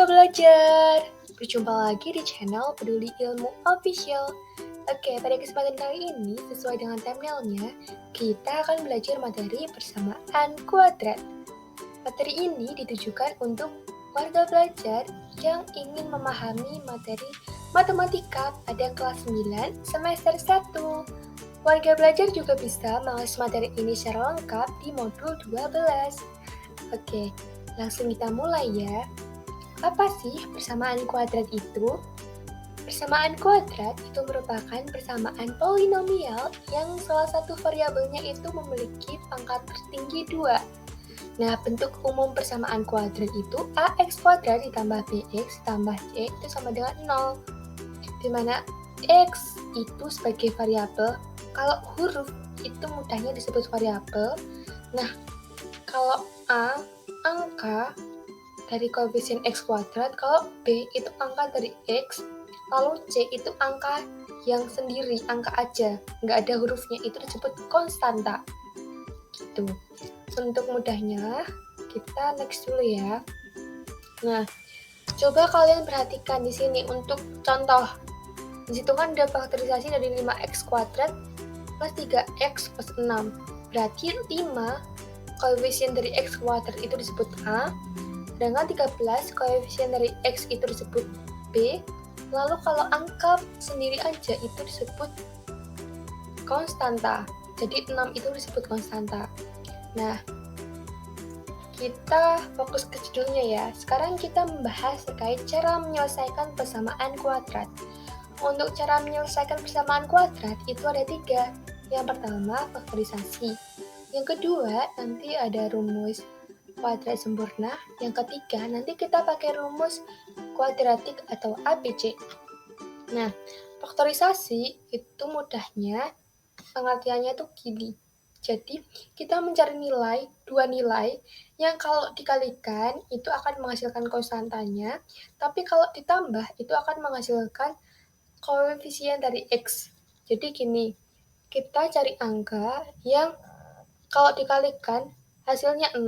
Warga belajar, berjumpa lagi di channel Peduli Ilmu Official. Oke, pada kesempatan kali ini, sesuai dengan thumbnailnya, kita akan belajar materi persamaan kuadrat. Materi ini ditujukan untuk warga belajar yang ingin memahami materi matematika pada kelas 9 semester 1. Warga belajar juga bisa mengakses materi ini secara lengkap di modul 12. Oke, langsung kita mulai ya. Apa sih persamaan kuadrat itu? Persamaan kuadrat itu merupakan persamaan polinomial yang salah satu variabelnya itu memiliki pangkat tertinggi 2. Nah, bentuk umum persamaan kuadrat itu ax kuadrat ditambah bx ditambah c itu sama dengan 0. Di mana x itu sebagai variabel, kalau huruf itu mudahnya disebut variabel. Nah, kalau a angka dari koefisien x kuadrat, kalau b itu angka dari x, lalu c itu angka yang sendiri, angka aja, nggak ada hurufnya, itu disebut konstanta. Gitu. Untuk mudahnya, kita next dulu ya. Nah, coba kalian perhatikan di sini untuk contoh. Di situ kan ada faktorisasi dari 5x kuadrat plus 3x plus 6. Berarti 5 koefisien dari x kuadrat itu disebut a, sedangkan 13 koefisien dari x itu disebut b, lalu kalau angka sendiri aja itu disebut konstanta. Jadi 6 itu disebut konstanta. Nah, kita fokus ke judulnya ya. Sekarang kita membahas terkait cara menyelesaikan persamaan kuadrat. Untuk cara menyelesaikan persamaan kuadrat itu ada 3. Yang pertama, faktorisasi. Yang kedua, nanti ada rumus kuadrat sempurna. Yang ketiga, nanti kita pakai rumus kuadratik atau ABC. Nah, faktorisasi itu mudahnya pengertiannya tuh gini. Jadi, kita mencari dua nilai yang kalau dikalikan itu akan menghasilkan konstantanya, tapi kalau ditambah itu akan menghasilkan koefisien dari x. Jadi gini, kita cari angka yang kalau dikalikan hasilnya 6,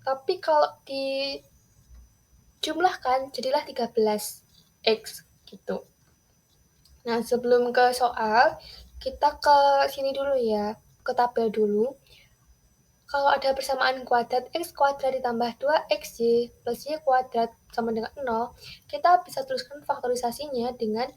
tapi kalau dijumlahkan jadilah 13x gitu. Nah, sebelum ke soal, kita ke sini dulu ya, ke tabel dulu. Kalau ada persamaan kuadrat x kuadrat ditambah 2xy plus y kuadrat sama dengan 0, kita bisa tuliskan faktorisasinya dengan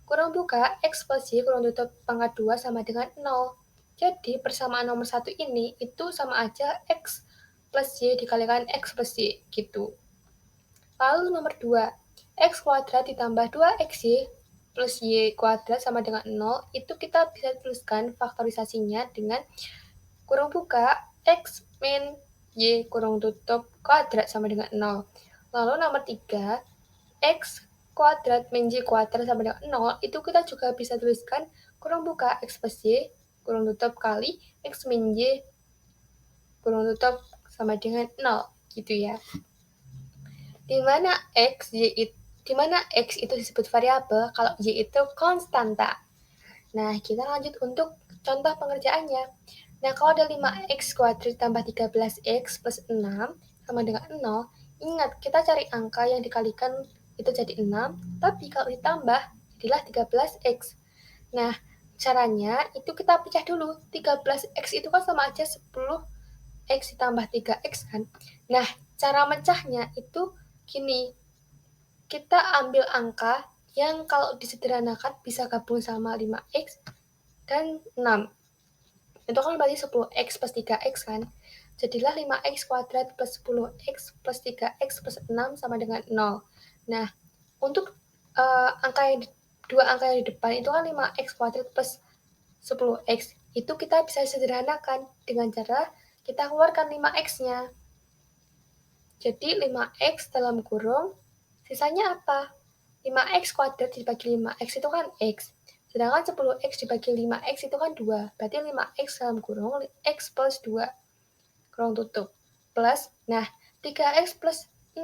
kurang buka x plus y kurang tutup pangkat 2 sama dengan 0. Jadi persamaan nomor 1 ini itu sama aja x plus y dikalikan x plus y gitu. Lalu nomor 2, x kuadrat ditambah 2xy plus y kuadrat sama dengan 0, itu kita bisa tuliskan faktorisasinya dengan kurang buka x min y kurang tutup kuadrat sama dengan 0. Lalu nomor 3, x kuadrat min y kuadrat sama dengan 0, itu kita juga bisa tuliskan kurang buka x plus y kurang tutup kali x min y kurang tutup sama dengan 0 gitu ya. Dimana x itu disebut variabel, kalau y itu konstanta. Nah, kita lanjut untuk contoh pengerjaannya. Nah, kalau ada 5x kuadrat tambah 13x plus 6 sama dengan 0, ingat kita cari angka yang dikalikan itu jadi 6, tapi kalau ditambah jadilah 13x. Nah, caranya itu kita pecah dulu. 13x itu kan sama aja 10x ditambah 3x kan. Nah, cara mecahnya itu gini, kita ambil angka yang kalau disederhanakan bisa gabung sama 5x dan 6. Itu kan berarti 10x plus 3x kan. Jadilah 5x kuadrat plus 10x plus 3x plus 6 sama dengan 0. Nah, untuk dua angka yang di depan itu kan 5x kuadrat plus 10x. Itu kita bisa sederhanakan dengan cara kita keluarkan 5x-nya. Jadi 5x dalam kurung, sisanya apa? 5x kuadrat dibagi 5x itu kan x. Sedangkan 10x dibagi 5x itu kan 2. Berarti 5x dalam kurung x plus 2. Kurung tutup. Plus, nah 3x plus 6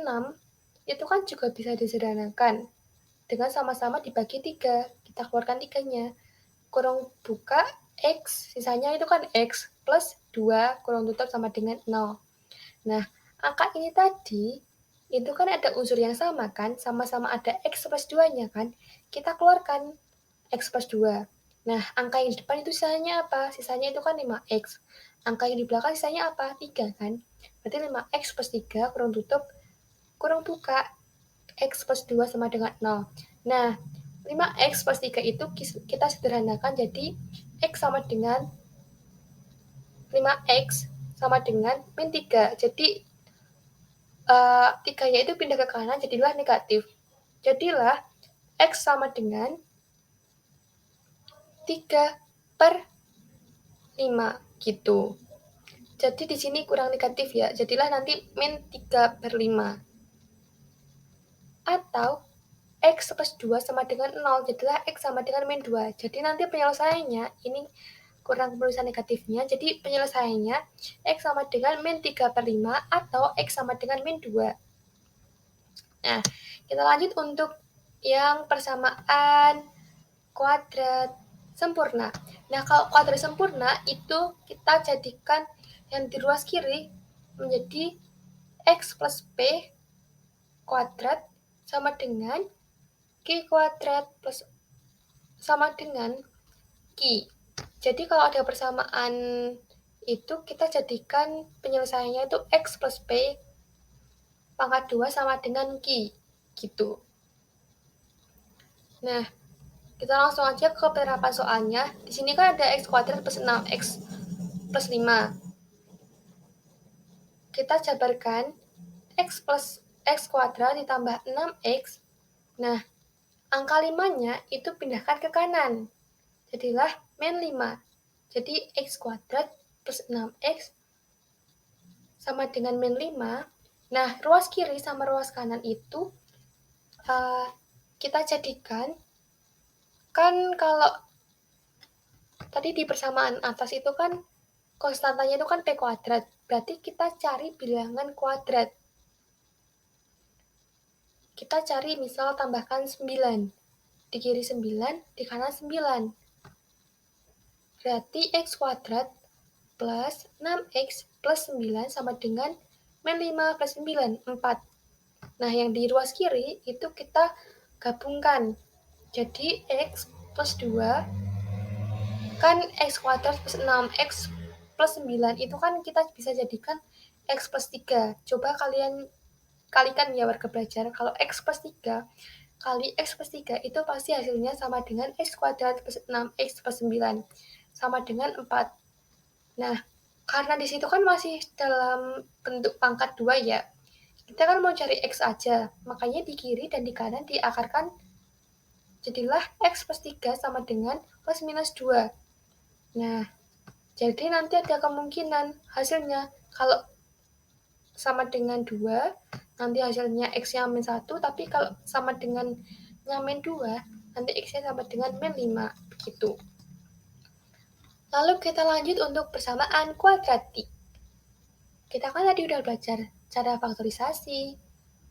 itu kan juga bisa disederhanakan. Dengan sama-sama dibagi 3. Kita keluarkan 3-nya. Kurung buka x, sisanya itu kan x plus 2 kurung tutup sama dengan 0. Nah, angka ini tadi itu kan ada unsur yang sama kan, sama-sama ada X plus 2-nya kan, kita keluarkan X plus 2. Nah, angka yang di depan itu sisanya apa? Sisanya itu kan 5X. Angka yang di belakang sisanya apa? 3 kan? Berarti 5X plus 3 kurang tutup, kurang buka, X plus 2 sama dengan 0. Nah, 5X plus 3 itu kita sederhanakan jadi X sama dengan 5X sama dengan min 3. Jadi 3-nya itu pindah ke kanan, jadilah negatif. Jadilah X sama dengan 3 per 5 gitu. Jadi di sini kurang negatif ya, jadilah nanti min 3 per 5. Atau X plus 2 sama dengan 0, jadilah X sama dengan min 2. Jadi nanti penyelesaiannya, ini kurang penulisan negatifnya, jadi penyelesaiannya X sama dengan min 3 per 5 atau X sama dengan min 2. Nah, kita lanjut untuk yang persamaan kuadrat sempurna. Nah, kalau kuadrat sempurna itu kita jadikan yang di ruas kiri menjadi X plus P kuadrat sama dengan Q kuadrat plus sama dengan Q. Jadi kalau ada persamaan itu kita jadikan penyelesaiannya itu X plus P pangkat 2 sama dengan Q. Gitu. Nah, kita langsung aja ke penerapan soalnya. Di sini kan ada X kuadrat plus 6X plus 5. Kita jabarkan X plus X kuadrat ditambah 6X. Nah, angka 5-nya itu pindahkan ke kanan. Jadilah min 5. Jadi X kuadrat plus 6X sama dengan min 5. Nah, ruas kiri sama ruas kanan itu kita jadikan, kan kalau tadi di persamaan atas itu kan konstantanya itu kan P kuadrat. Berarti kita cari bilangan kuadrat. Kita cari misal tambahkan 9. Di kiri 9, di kanan 9. Berarti X kuadrat plus 6X plus 9 sama dengan min 5 plus 9, 4. Nah, yang di ruas kiri itu kita gabungkan. Jadi X plus 2 kan X kuadrat plus 6X plus 9 itu kan kita bisa jadikan X plus 3. Coba kalian kalikan ya warga belajar. Kalau X plus 3 kali X plus 3 itu pasti hasilnya sama dengan X kuadrat plus 6X plus 9 sama dengan 4. Nah, karena di situ kan masih dalam bentuk pangkat 2 ya. Kita kan mau cari X aja. Makanya di kiri dan di kanan diakarkan jadilah X plus 3 sama dengan plus minus 2. Nah, jadi nanti ada kemungkinan hasilnya kalau sama dengan 2, nanti hasilnya X-nya min 1, tapi kalau sama dengan min 2, nanti X-nya sama dengan min 5, begitu. Lalu kita lanjut untuk persamaan kuadratik. Kita kan tadi udah belajar cara faktorisasi,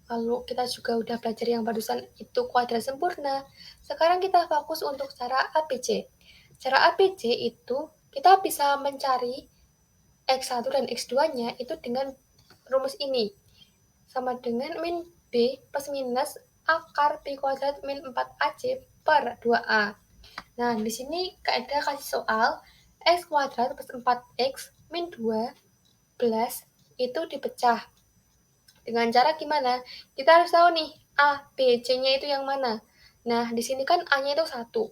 lalu kita juga udah belajar yang barusan itu kuadrat sempurna. Sekarang kita fokus untuk cara ABC. Cara ABC itu kita bisa mencari X1 dan X2-nya itu dengan rumus ini. Sama dengan min B plus minus akar B kuadrat min 4AC per 2A. Nah, di sini kaidah kasih soal X kuadrat plus 4X min 2 plus itu dipecah. Dengan cara gimana? Kita harus tahu nih, A, B, C-nya itu yang mana. Nah, di sini kan A-nya itu 1.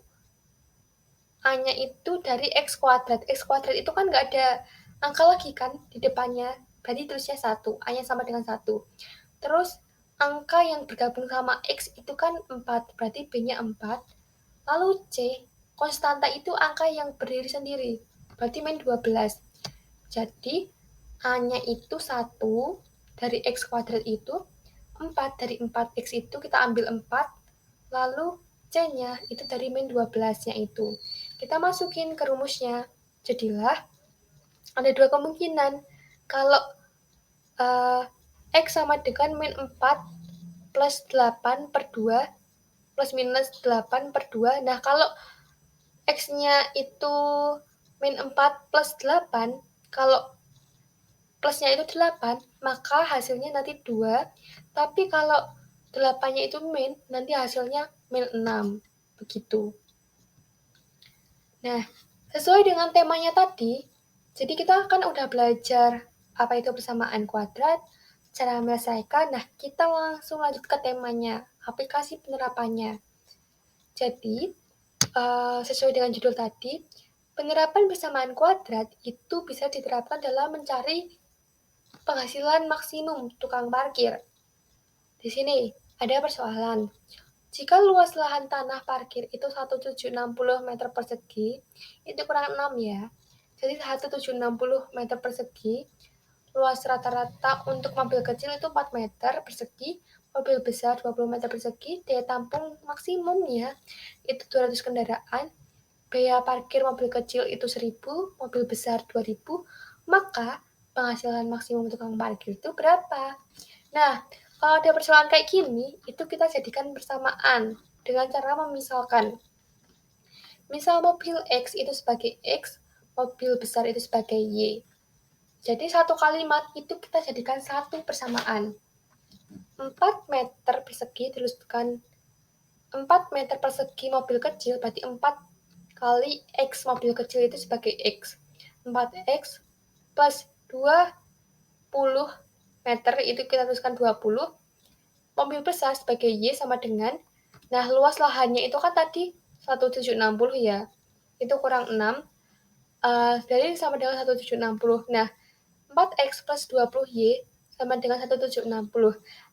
A-nya itu dari X kuadrat. X kuadrat itu kan nggak ada angka lagi kan di depannya. Berarti tulisnya 1. A-nya sama dengan 1. Terus, angka yang bergabung sama X itu kan 4. Berarti B-nya 4. Lalu C, konstanta itu angka yang berdiri sendiri. Berarti min 12. Jadi, A-nya itu 1 dari X kuadrat itu, 4 dari 4X itu kita ambil 4, lalu C-nya itu dari min 12-nya itu. Kita masukin ke rumusnya. Jadilah ada dua kemungkinan. Kalau X sama dengan min 4 plus 8 per 2 plus minus 8 per 2. Nah, kalau X-nya itu min 4 plus 8, kalau plusnya itu 8, maka hasilnya nanti 2, tapi kalau 8-nya itu min, nanti hasilnya min 6, begitu. Nah, sesuai dengan temanya tadi, jadi kita kan udah belajar apa itu persamaan kuadrat, cara menyelesaikan. Nah, kita langsung lanjut ke temanya, aplikasi penerapannya. Jadi, sesuai dengan judul tadi, penerapan persamaan kuadrat itu bisa diterapkan dalam mencari penghasilan maksimum tukang parkir. Di sini ada persoalan. Jika luas lahan tanah parkir itu 1760 meter persegi, itu kurang 6 ya. Jadi 1760 meter persegi, luas rata-rata untuk mobil kecil itu 4 meter persegi, mobil besar 20 meter persegi, daya tampung maksimumnya itu 200 kendaraan, biaya parkir mobil kecil itu 1000, mobil besar 2000, maka penghasilan maksimum tukang parkir itu berapa? Nah, kalau ada persoalan kayak gini, itu kita jadikan persamaan dengan cara memisalkan. Misal mobil X itu sebagai X, mobil besar itu sebagai Y. Jadi satu kalimat itu kita jadikan satu persamaan. 4 meter persegi tuliskan 4 meter persegi mobil kecil, berarti 4 kali X mobil kecil itu sebagai X. 4X plus 20 meter itu kita tuliskan 20. Mobil besar sebagai Y sama dengan, nah luas lahannya itu kan tadi 1760 ya, itu kurang 6, jadi sama dengan 1760. Nah, 4X plus 20Y sama dengan 1760.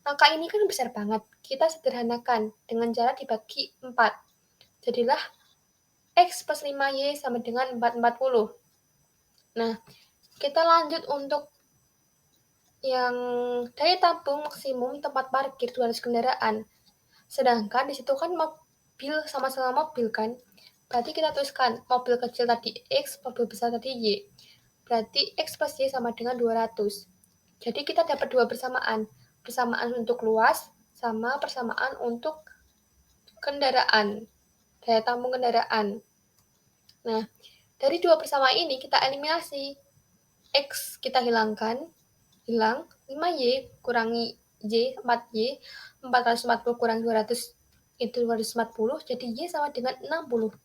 Angka ini kan besar banget, kita sederhanakan dengan cara dibagi 4. Jadilah X plus 5Y sama dengan 440. Nah, kita lanjut untuk yang daya tampung maksimum tempat parkir 200 kendaraan. Sedangkan di situ kan mobil sama-sama mobil kan. Berarti kita tuliskan mobil kecil tadi X, mobil besar tadi Y. Berarti X plus Y sama dengan 200. Jadi kita dapat dua persamaan. Persamaan untuk luas sama persamaan untuk kendaraan. Daya tampung kendaraan. Nah, dari dua persamaan ini kita eliminasi. X kita hilangkan, hilang, 5Y kurangi Y, 4Y, 440 kurang 200 itu 240, jadi Y sama dengan 60.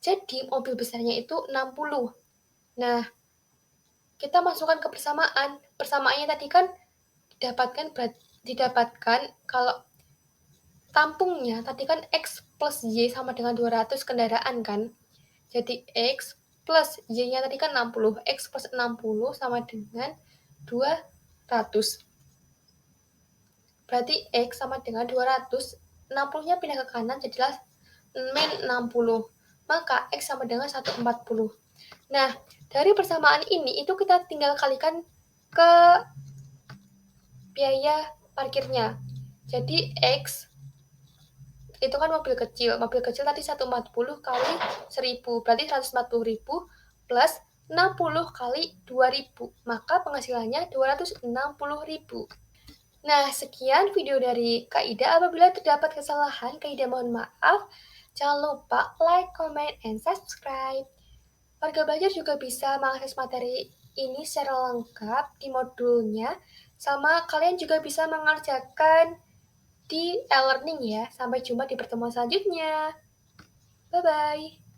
Jadi mobil besarnya itu 60. Nah, kita masukkan ke persamaan. Persamaannya tadi kan didapatkan kalau tampungnya tadi kan X plus Y sama dengan 200 kendaraan kan. Jadi X plus Y-nya tadi kan 60. X plus 60 sama dengan 200. Berarti X sama dengan 200. 60-nya pindah ke kanan jadilah min 60. Maka X sama dengan 140. Nah, dari persamaan ini itu kita tinggal kalikan ke biaya parkirnya. Jadi X itu kan mobil kecil. Mobil kecil tadi 140 kali 1000, berarti 140.000 plus 60 kali 2000. Maka penghasilannya 260.000. Nah, sekian video dari Kak Ida. Apabila terdapat kesalahan, Kak Ida mohon maaf. Jangan lupa like, comment, and subscribe. Warga belajar juga bisa mengakses materi ini secara lengkap di modulnya. Sama kalian juga bisa mengerjakan di e-learning ya. Sampai jumpa di pertemuan selanjutnya. Bye-bye.